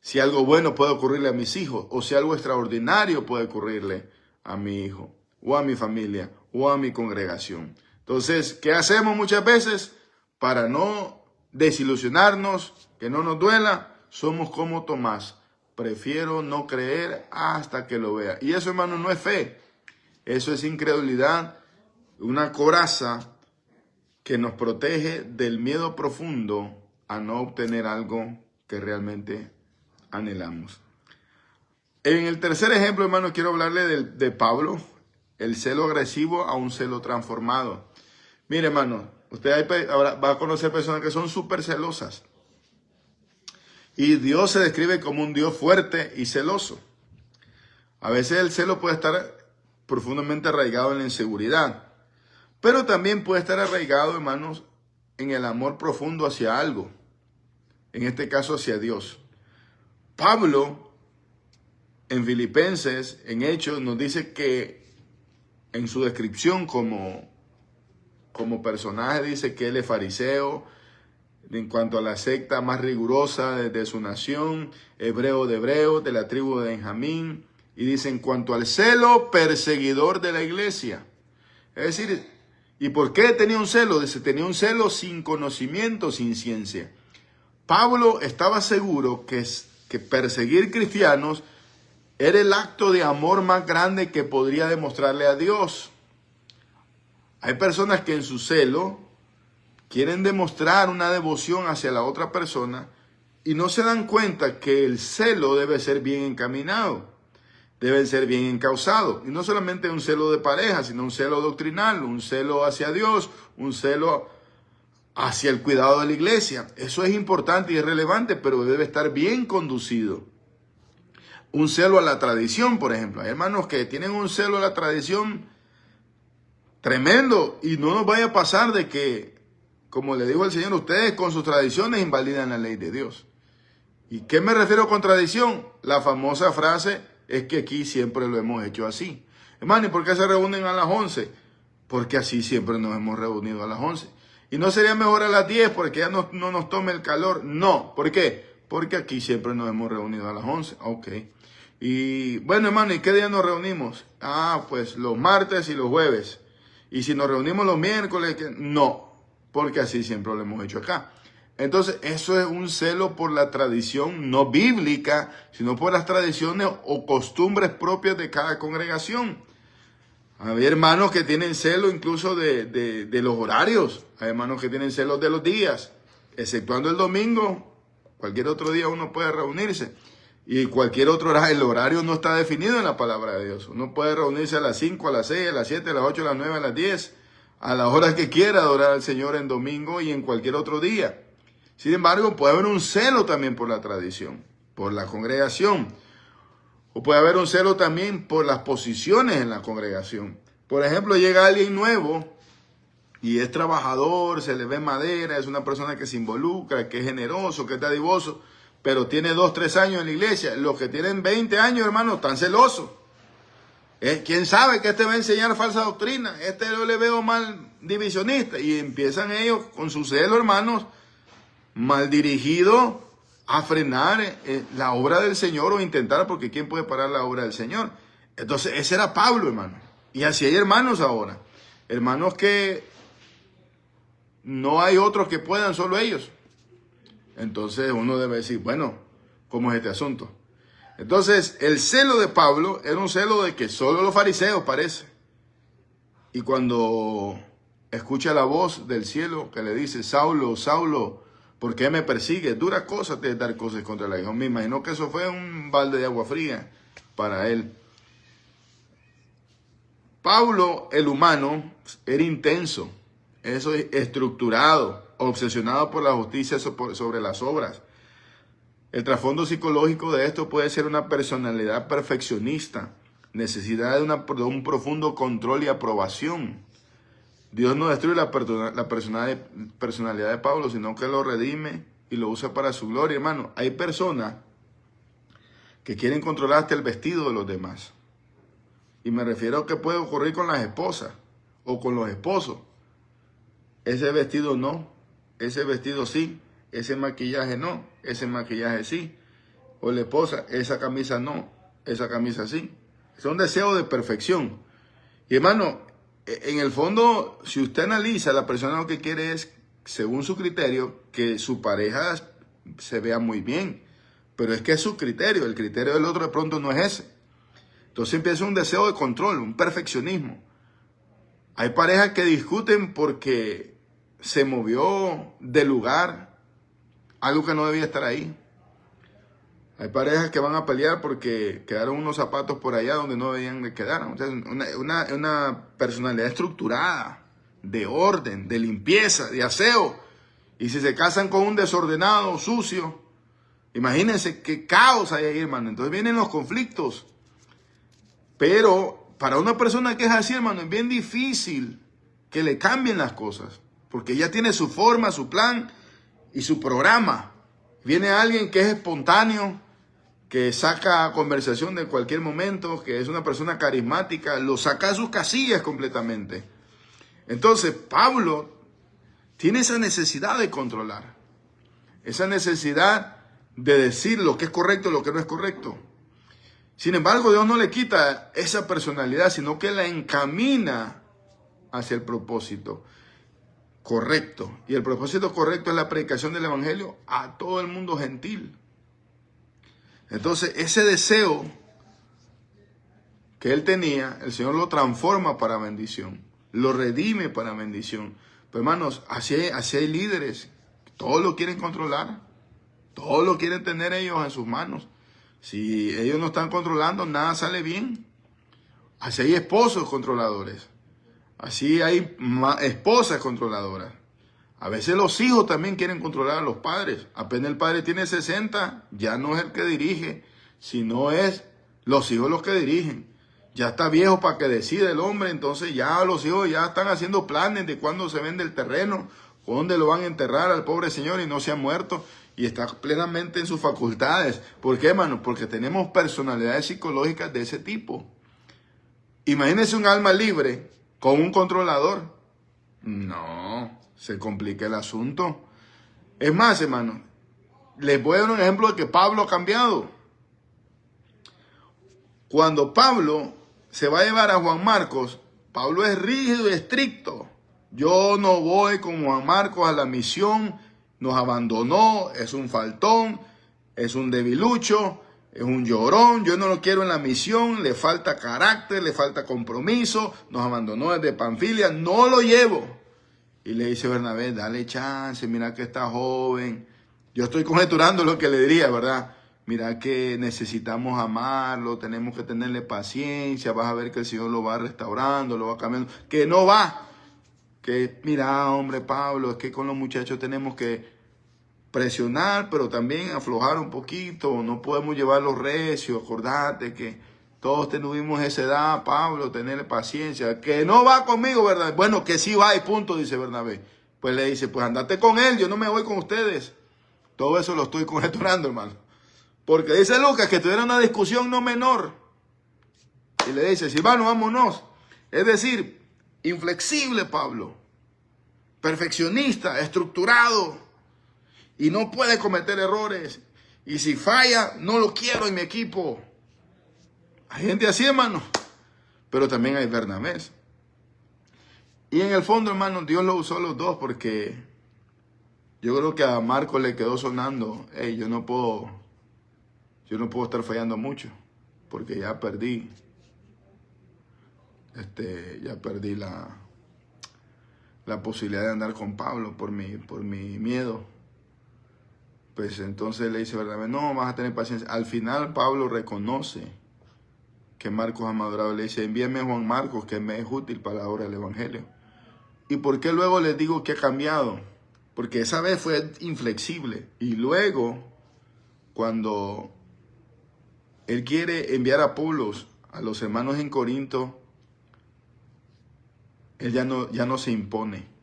si algo bueno puede ocurrirle a mis hijos, o si algo extraordinario puede ocurrirle a mi hijo, o a mi familia, o a mi congregación. Entonces, ¿qué hacemos muchas veces para no desilusionarnos, que no nos duela? Somos como Tomás. Prefiero no creer hasta que lo vea. Y eso, hermano, no es fe. Eso es incredulidad, una coraza que nos protege del miedo profundo a no obtener algo que realmente anhelamos. En el tercer ejemplo, hermano, quiero hablarle de Pablo, el celo agresivo a un celo transformado. Mire, hermano, usted ahora va a conocer personas que son súper celosas. Y Dios se describe como un Dios fuerte y celoso. A veces el celo puede estar profundamente arraigado en la inseguridad, pero también puede estar arraigado, hermanos, en el amor profundo hacia algo, en este caso hacia Dios. Pablo, en Filipenses, en Hechos, nos dice que en su descripción como personaje, dice que él es fariseo, en cuanto a la secta más rigurosa de su nación, hebreo de hebreos, de la tribu de Benjamín, y dice en cuanto al celo, perseguidor de la iglesia. Es decir, ¿y por qué tenía un celo? Dice, tenía un celo sin conocimiento, sin ciencia. Pablo estaba seguro que perseguir cristianos era el acto de amor más grande que podría demostrarle a Dios. Hay personas que en su celo quieren demostrar una devoción hacia la otra persona y no se dan cuenta que el celo debe ser bien encaminado, debe ser bien encauzado. Y no solamente un celo de pareja, sino un celo doctrinal, un celo hacia Dios, un celo hacia el cuidado de la iglesia. Eso es importante y es relevante, pero debe estar bien conducido. Un celo a la tradición, por ejemplo. Hay hermanos que tienen un celo a la tradición tremendo y no nos vaya a pasar de que, como le dijo el Señor, ustedes con sus tradiciones invalidan la ley de Dios. ¿Y qué me refiero con tradición? La famosa frase es que aquí siempre lo hemos hecho así. Hermano, ¿y por qué se reúnen a las 11? porque así siempre nos hemos reunido a las 11. Y no sería mejor a las 10 porque ya no nos tome el calor. No, ¿por qué? Porque aquí siempre nos hemos reunido a las 11. Ok. Y bueno, hermano, ¿y qué día nos reunimos? Pues los martes y los jueves. Y si nos reunimos los miércoles, no, porque así siempre lo hemos hecho acá. Entonces, eso es un celo por la tradición no bíblica, sino por las tradiciones o costumbres propias de cada congregación. Hay hermanos que tienen celo incluso de los horarios. Hay hermanos que tienen celos de los días. Exceptuando el domingo, cualquier otro día uno puede reunirse. Y cualquier otro horario, el horario no está definido en la palabra de Dios. Uno puede reunirse a las 5, a las 6, a las 7, a las 8, a las 9, a las 10, a las horas que quiera adorar al Señor en domingo y en cualquier otro día. Sin embargo, puede haber un celo también por la tradición, por la congregación. O puede haber un celo también por las posiciones en la congregación. Por ejemplo, llega alguien nuevo y es trabajador, se le ve madera, es una persona que se involucra, que es generoso, que es dadivoso, pero tiene 2, 3 años en la iglesia. Los que tienen 20 años, hermano, están celosos. ¿Quién sabe que este va a enseñar falsa doctrina? Este yo le veo mal divisionista. Y empiezan ellos con su celo, hermanos, mal dirigido a frenar la obra del Señor o intentar, porque ¿quién puede parar la obra del Señor? Entonces, ese era Pablo, hermano. Y así hay hermanos ahora. Hermanos que no hay otros que puedan, solo ellos. Entonces uno debe decir, bueno, ¿cómo es este asunto? Entonces, el celo de Pablo era un celo de que solo los fariseos parece. Y cuando escucha la voz del cielo que le dice, Saulo, Saulo, ¿por qué me persigues? Dura cosa de dar cosas contra la hija. Me imagino que eso fue un balde de agua fría para él. Pablo, el humano, era intenso, eso es estructurado, obsesionado por la justicia sobre las obras. El trasfondo psicológico de esto puede ser una personalidad perfeccionista, necesidad de un profundo control y aprobación. Dios no destruye la personalidad de Pablo, sino que lo redime y lo usa para su gloria, hermano. Hay personas que quieren controlar hasta el vestido de los demás. Y me refiero a que puede ocurrir con las esposas o con los esposos. Ese vestido no, ese vestido sí, ese maquillaje no, ese maquillaje sí. O la esposa, esa camisa no, esa camisa sí. Son deseos de perfección. Y hermano, en el fondo, si usted analiza, la persona lo que quiere es, según su criterio, que su pareja se vea muy bien. Pero es que es su criterio, el criterio del otro de pronto no es ese. Entonces empieza un deseo de control, un perfeccionismo. Hay parejas que discuten porque se movió de lugar algo que no debía estar ahí. Hay parejas que van a pelear porque quedaron unos zapatos por allá donde no debían de quedar. O sea, una personalidad estructurada, de orden, de limpieza, de aseo. Y si se casan con un desordenado, sucio, imagínense qué caos hay ahí, hermano. Entonces vienen los conflictos. Pero para una persona que es así, hermano, es bien difícil que le cambien las cosas. Porque ella tiene su forma, su plan y su programa. Viene alguien que es espontáneo, que saca conversación de cualquier momento, que es una persona carismática, lo saca a sus casillas completamente. Entonces, Pablo tiene esa necesidad de controlar, esa necesidad de decir lo que es correcto y lo que no es correcto. Sin embargo, Dios no le quita esa personalidad, sino que la encamina hacia el propósito correcto. Y el propósito correcto es la predicación del evangelio a todo el mundo gentil. Entonces, ese deseo que él tenía, el Señor lo transforma para bendición, lo redime para bendición. Pero hermanos, así hay líderes, todos lo quieren controlar, todos lo quieren tener ellos en sus manos. Si ellos no están controlando, nada sale bien. Así hay esposos controladores, así hay esposas controladoras. A veces los hijos también quieren controlar a los padres. Apenas el padre tiene 60, ya no es el que dirige, sino es los hijos los que dirigen. Ya está viejo para que decida el hombre, entonces ya los hijos ya están haciendo planes de cuándo se vende el terreno, dónde lo van a enterrar al pobre señor y no se ha muerto. Y está plenamente en sus facultades. ¿Por qué, hermano? Porque tenemos personalidades psicológicas de ese tipo. Imagínense un alma libre con un controlador. No, se complica el asunto. Es más, hermano, les voy a dar un ejemplo de que Pablo ha cambiado. Cuando Pablo se va a llevar a Juan Marcos, Pablo es rígido y estricto. Yo no voy con Juan Marcos a la misión, nos abandonó, es un faltón, es un debilucho, es un llorón, yo no lo quiero en la misión, le falta carácter, le falta compromiso, nos abandonó desde Panfilia, no lo llevo. Y le dice Bernabé, dale chance, mira que está joven. Yo estoy conjeturando lo que le diría, ¿verdad? Mira que necesitamos amarlo, tenemos que tenerle paciencia, vas a ver que el Señor lo va restaurando, lo va cambiando. Que no va. Que mira, hombre, Pablo, es que con los muchachos tenemos que presionar, pero también aflojar un poquito. No podemos llevarlos recios. Acordate que todos tuvimos esa edad, Pablo, tenerle paciencia. Que no va conmigo, ¿verdad? Bueno, que sí va y punto, dice Bernabé. Pues le dice, pues andate con él, yo no me voy con ustedes. Todo eso lo estoy conjeturando, hermano. Porque dice Lucas que tuviera una discusión no menor. Y le dice, Silvano, vámonos. Es decir, inflexible Pablo. Perfeccionista, estructurado. Y no puede cometer errores. Y si falla, no lo quiero en mi equipo. Hay gente así, hermano. Pero también hay Bernabés. Y en el fondo, hermano, Dios lo usó los dos porque yo creo que a Marcos le quedó sonando. Hey, yo no puedo estar fallando mucho. Porque ya perdí. Ya perdí la posibilidad de andar con Pablo por mi miedo. Pues entonces le dice Bernabé, no, vas a tener paciencia. Al final Pablo reconoce que Marcos ha madurado. Le dice, envíame a Juan Marcos, que me es útil para la obra del Evangelio. ¿Y por qué luego les digo que ha cambiado? Porque esa vez fue inflexible. Y luego, cuando él quiere enviar a Apolos a los hermanos en Corinto, él ya no se impone.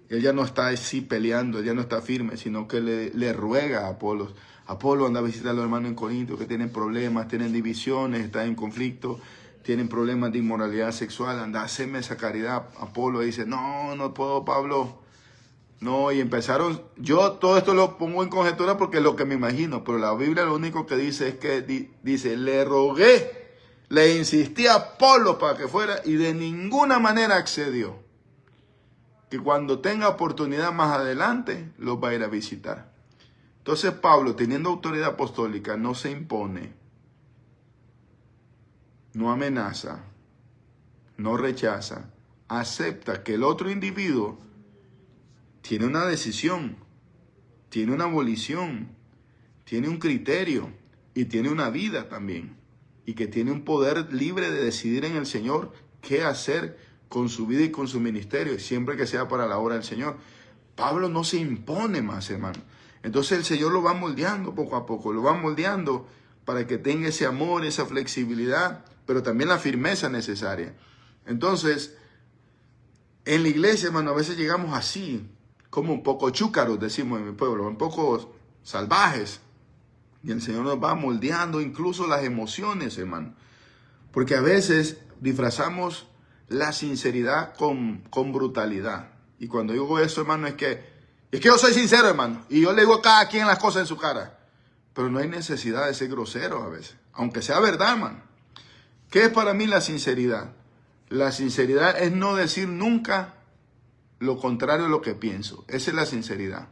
Él ya no está así peleando, él ya no está firme, sino que le ruega a Apolos. Apolo, anda a visitar a los hermanos en Corinto que tienen problemas, tienen divisiones, están en conflicto, tienen problemas de inmoralidad sexual. Anda, haceme esa caridad. Apolo dice, no puedo, Pablo. No, y empezaron, yo todo esto lo pongo en conjetura porque es lo que me imagino, pero la Biblia lo único que dice es que, dice, le rogué, le insistí a Apolo para que fuera y de ninguna manera accedió. Que cuando tenga oportunidad más adelante, los va a ir a visitar. Entonces Pablo, teniendo autoridad apostólica, no se impone, no amenaza, no rechaza, acepta que el otro individuo tiene una decisión, tiene una volición, tiene un criterio y tiene una vida también. Y que tiene un poder libre de decidir en el Señor qué hacer con su vida y con su ministerio, siempre que sea para la obra del Señor. Pablo no se impone más, hermano. Entonces el Señor lo va moldeando poco a poco, lo va moldeando para que tenga ese amor, esa flexibilidad, pero también la firmeza necesaria. Entonces, en la iglesia, hermano, a veces llegamos así, como un poco chúcaros, decimos en mi pueblo, un poco salvajes. Y el Señor nos va moldeando incluso las emociones, hermano. Porque a veces disfrazamos la sinceridad con brutalidad. Y cuando digo eso, hermano, es que yo soy sincero, hermano. Y yo le digo a cada quien las cosas en su cara. Pero no hay necesidad de ser grosero a veces. Aunque sea verdad, hermano. ¿Qué es para mí la sinceridad? La sinceridad es no decir nunca lo contrario de lo que pienso. Esa es la sinceridad.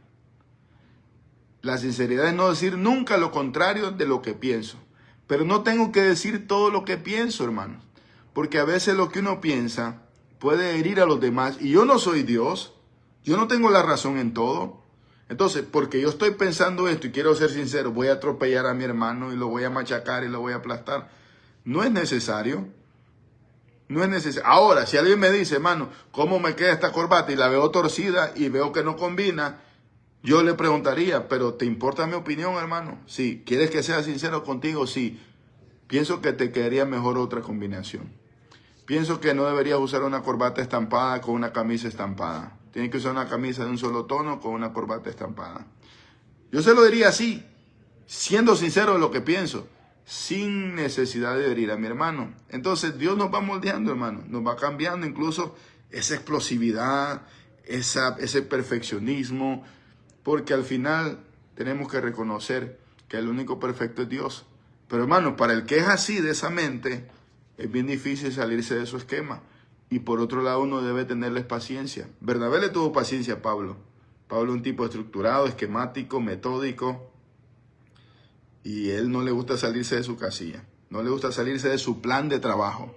La sinceridad es no decir nunca lo contrario de lo que pienso. Pero no tengo que decir todo lo que pienso, hermano. Porque a veces lo que uno piensa puede herir a los demás. Y yo no soy Dios. Yo no tengo la razón en todo. Entonces, porque yo estoy pensando esto y quiero ser sincero, voy a atropellar a mi hermano y lo voy a machacar y lo voy a aplastar. No es necesario. No es necesario. Ahora, si alguien me dice, hermano, ¿cómo me queda esta corbata? Y la veo torcida y veo que no combina. Yo le preguntaría, ¿pero te importa mi opinión, hermano? Sí. ¿Quieres que sea sincero contigo? Sí. Pienso que te quedaría mejor otra combinación. Pienso que no deberías usar una corbata estampada con una camisa estampada. Tienes que usar una camisa de un solo tono con una corbata estampada. Yo se lo diría así, siendo sincero de lo que pienso. sin necesidad de herir a mi hermano. Entonces Dios nos va moldeando, hermano, nos va cambiando incluso esa explosividad, ese perfeccionismo, porque al final tenemos que reconocer que el único perfecto es Dios. Pero hermano, para el que es así, de esa mente, es bien difícil salirse de su esquema. Y por otro lado, uno debe tenerles paciencia. Bernabé le tuvo paciencia a Pablo. Pablo es un tipo estructurado, esquemático, metódico. Y él no le gusta salirse de su casilla. No le gusta salirse de su plan de trabajo.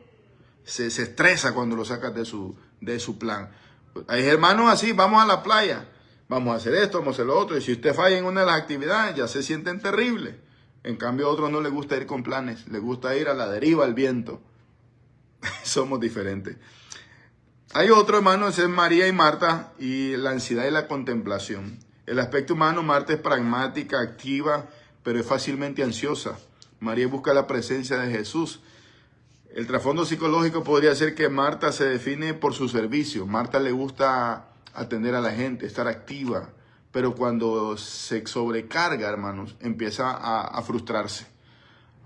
Se estresa cuando lo sacas de su plan. Hay hermanos así, vamos a la playa. Vamos a hacer esto, vamos a hacer lo otro. Y si usted falla en una de las actividades, ya se sienten terribles. En cambio, a otros no les gusta ir con planes. Les gusta ir a la deriva, al viento. Somos diferentes. Hay otro, hermano, ese es María y Marta, y la ansiedad y la contemplación. El aspecto humano, Marta es pragmática, activa, pero es fácilmente ansiosa. María busca la presencia de Jesús. El trasfondo psicológico podría ser que Marta se define por su servicio. Marta le gusta atender a la gente, estar activa, pero cuando se sobrecarga, hermanos, empieza a frustrarse.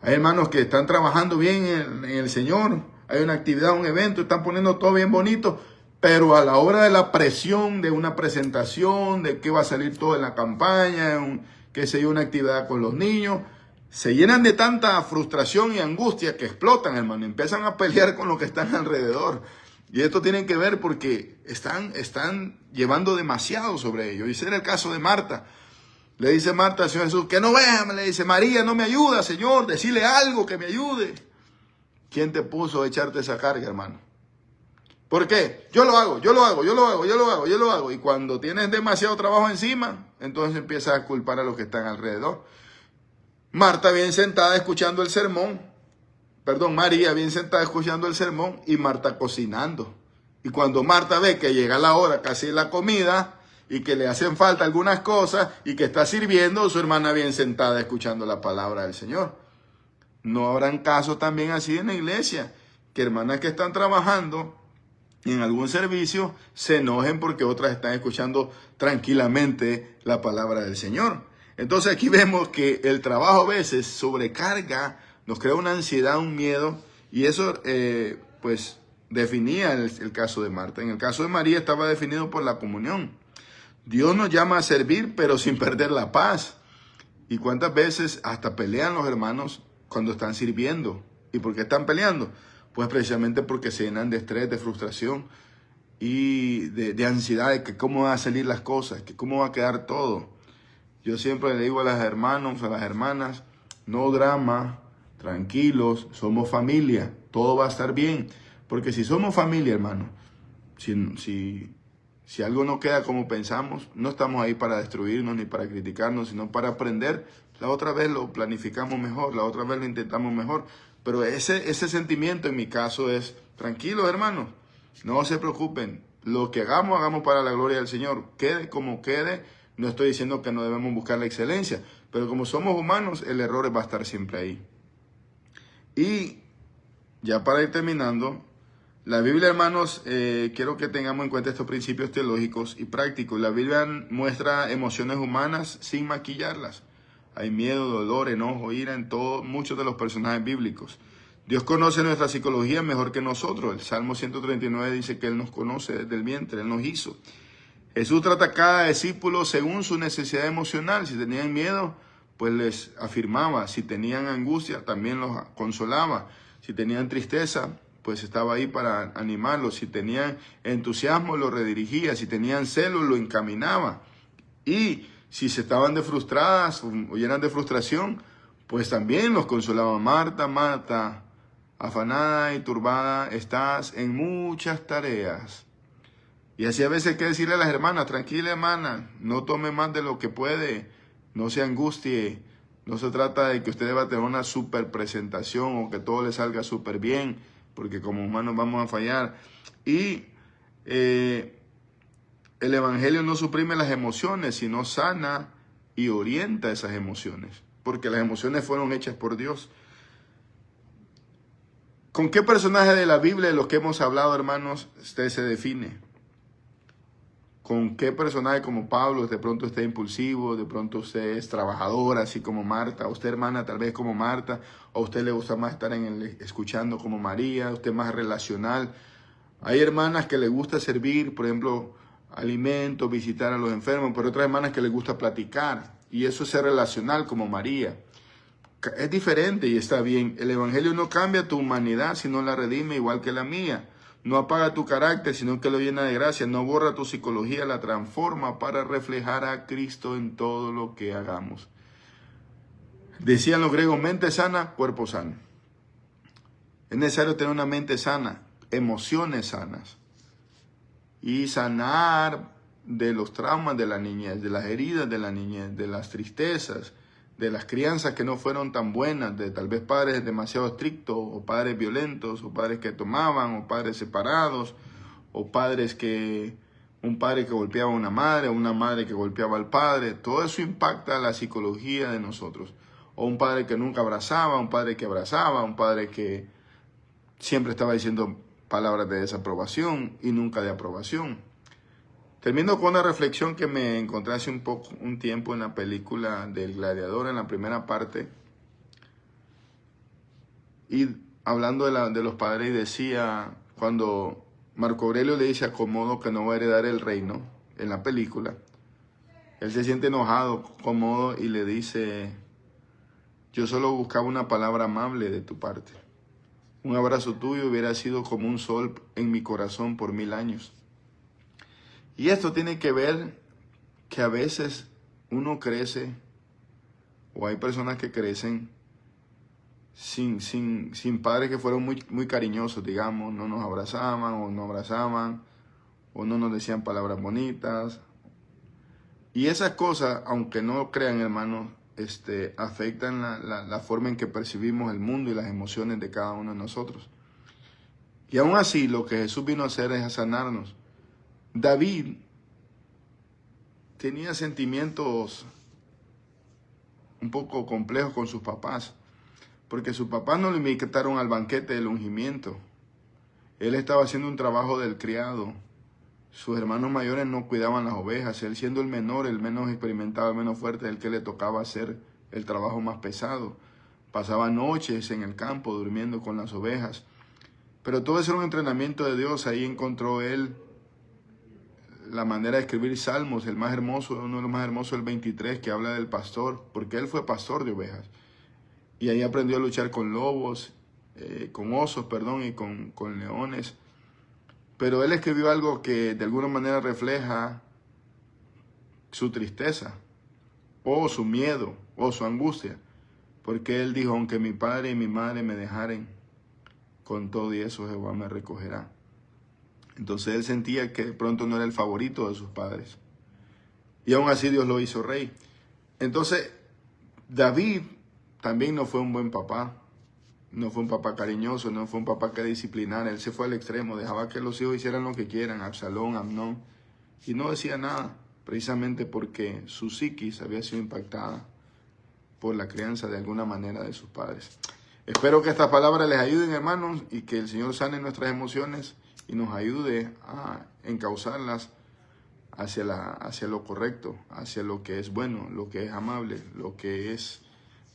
Hay hermanos que están trabajando bien en el Señor, hay una actividad, un evento, están poniendo todo bien bonito, pero a la hora de la presión de una presentación, de qué va a salir todo en la campaña, qué sé yo, una actividad con los niños, se llenan de tanta frustración y angustia que explotan, hermano, empiezan a pelear con los que están alrededor. Y esto tiene que ver porque están llevando demasiado sobre ellos. Y ese era el caso de Marta. Le dice Marta al Señor Jesús, que no vea, le dice, María, no me ayuda, Señor, decile algo que me ayude. ¿Quién te puso a echarte esa carga, hermano? ¿Por qué? Yo lo hago. Y cuando tienes demasiado trabajo encima, entonces empiezas a culpar a los que están alrededor. Marta bien sentada escuchando el sermón. María bien sentada escuchando el sermón y Marta cocinando. Y cuando Marta ve que llega la hora casi de la comida y que le hacen falta algunas cosas y que está sirviendo, su hermana bien sentada escuchando la palabra del Señor. No habrán casos también así en la iglesia, que hermanas que están trabajando en algún servicio se enojen porque otras están escuchando tranquilamente la palabra del Señor. Entonces aquí vemos que el trabajo a veces sobrecarga, nos crea una ansiedad, un miedo, y eso pues definía el caso de Marta. En el caso de María estaba definido por la comunión. Dios nos llama a servir, pero sin perder la paz. ¿Y cuántas veces hasta pelean los hermanos cuando están sirviendo? ¿Y por qué están peleando? Pues precisamente porque se llenan de estrés, de frustración y de ansiedad de que cómo van a salir las cosas, que cómo va a quedar todo. Yo siempre le digo a los hermanos, a las hermanas, no drama, tranquilos, somos familia, todo va a estar bien. Porque si somos familia, hermano, si algo no queda como pensamos, no estamos ahí para destruirnos ni para criticarnos, sino para aprender. La otra vez lo planificamos mejor, la otra vez lo intentamos mejor. Pero ese sentimiento en mi caso es, tranquilos hermanos, no se preocupen. Lo que hagamos para la gloria del Señor. Quede como quede. No estoy diciendo que no debemos buscar la excelencia, pero como somos humanos, el error va a estar siempre ahí. Y ya para ir terminando, la Biblia, hermanos, quiero que tengamos en cuenta estos principios teológicos y prácticos. La Biblia muestra emociones humanas sin maquillarlas. Hay miedo, dolor, enojo, ira en muchos de los personajes bíblicos. Dios conoce nuestra psicología mejor que nosotros. El Salmo 139 dice que Él nos conoce desde el vientre, Él nos hizo. Jesús trata a cada discípulo según su necesidad emocional. Si tenían miedo, pues les afirmaba. Si tenían angustia, también los consolaba. Si tenían tristeza, pues estaba ahí para animarlos. Si tenían entusiasmo, los redirigía. Si tenían celos, lo encaminaba. Y si se estaban frustradas o llenas de frustración, pues también los consolaba. Marta, Marta, afanada y turbada, estás en muchas tareas. Y así a veces hay que decirle a las hermanas, tranquila hermana, no tome más de lo que puede, no se angustie. No se trata de que usted va a tener una super presentación o que todo le salga súper bien, porque como humanos vamos a fallar. Y el Evangelio no suprime las emociones, sino sana y orienta esas emociones, porque las emociones fueron hechas por Dios. ¿Con qué personaje de la Biblia de los que hemos hablado, hermanos, usted se define? con qué personaje como Pablo de pronto usted es impulsivo, de pronto usted es trabajador, así como Marta, usted hermana tal vez como Marta, o a usted le gusta más estar escuchando como María, usted más relacional. Hay hermanas que les gusta servir, por ejemplo, alimentos, visitar a los enfermos, pero otras hermanas que les gusta platicar, y eso es ser relacional como María. Es diferente y está bien. El evangelio no cambia tu humanidad, sino la redime igual que la mía. No apaga tu carácter, sino que lo llena de gracia. No borra tu psicología, la transforma para reflejar a Cristo en todo lo que hagamos. Decían los griegos, mente sana, cuerpo sano. Es necesario tener una mente sana, emociones sanas. Y sanar de los traumas de la niñez, de las heridas de la niñez, de las tristezas, de las crianzas que no fueron tan buenas, de tal vez padres demasiado estrictos, o padres violentos, o padres que tomaban, o padres separados, o un padre que golpeaba a una madre que golpeaba al padre. Todo eso impacta la psicología de nosotros. O un padre que nunca abrazaba, un padre que abrazaba, un padre que siempre estaba diciendo palabras de desaprobación y nunca de aprobación. Termino con una reflexión que me encontré hace un tiempo en la película del Gladiador, en la primera parte. Y hablando de los padres, y decía, cuando Marco Aurelio le dice a Comodo que no va a heredar el reino, en la película, él se siente enojado, Comodo, y le dice, yo solo buscaba una palabra amable de tu parte. Un abrazo tuyo hubiera sido como un sol en mi corazón por 1000 años. Y esto tiene que ver que a veces uno crece, o hay personas que crecen sin padres que fueron muy cariñosos, digamos, no nos abrazaban, o no nos decían palabras bonitas. Y esas cosas, aunque no crean, hermanos, afectan la forma en que percibimos el mundo y las emociones de cada uno de nosotros. Y aún así, lo que Jesús vino a hacer es a sanarnos. David tenía sentimientos un poco complejos con sus papás, porque sus papás no le invitaron al banquete del ungimiento. Él estaba haciendo un trabajo del criado. Sus hermanos mayores no cuidaban las ovejas. Él, siendo el menor, el menos experimentado, el menos fuerte, el que le tocaba hacer el trabajo más pesado. Pasaba noches en el campo durmiendo con las ovejas. Pero todo eso era un entrenamiento de Dios. Ahí encontró él la manera de escribir salmos, el más hermoso, uno de los más hermosos, el 23, que habla del pastor, porque él fue pastor de ovejas. Y ahí aprendió a luchar con lobos, con osos, y con leones. Pero él escribió algo que de alguna manera refleja su tristeza, o su miedo, o su angustia. Porque él dijo, aunque mi padre y mi madre me dejaren, con todo y eso Jehová me recogerá. Entonces él sentía que de pronto no era el favorito de sus padres. Y aún así Dios lo hizo rey. Entonces David también no fue un buen papá. No fue un papá cariñoso, no fue un papá que disciplinara. Él se fue al extremo, dejaba que los hijos hicieran lo que quieran, Absalón, Amnón. Y no decía nada, precisamente porque su psiquis había sido impactada por la crianza de alguna manera de sus padres. Espero que estas palabras les ayuden, hermanos, y que el Señor sane nuestras emociones y nos ayude a encauzarlas hacia lo correcto, hacia lo que es bueno, lo que es amable, lo que es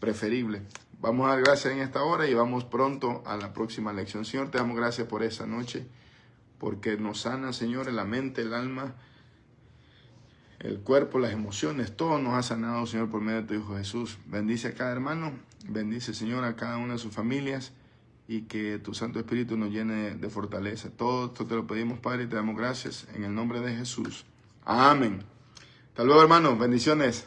preferible. Vamos a dar gracias en esta hora y vamos pronto a la próxima lección. Señor, te damos gracias por esta noche, porque nos sana, Señor, en la mente, el alma, el cuerpo, las emociones, todo nos ha sanado, Señor, por medio de tu Hijo Jesús. Bendice a cada hermano, bendice, Señor, a cada una de sus familias, y que tu Santo Espíritu nos llene de fortaleza. Todo esto te lo pedimos, Padre, y te damos gracias en el nombre de Jesús. Amén. Hasta luego, hermanos. Bendiciones.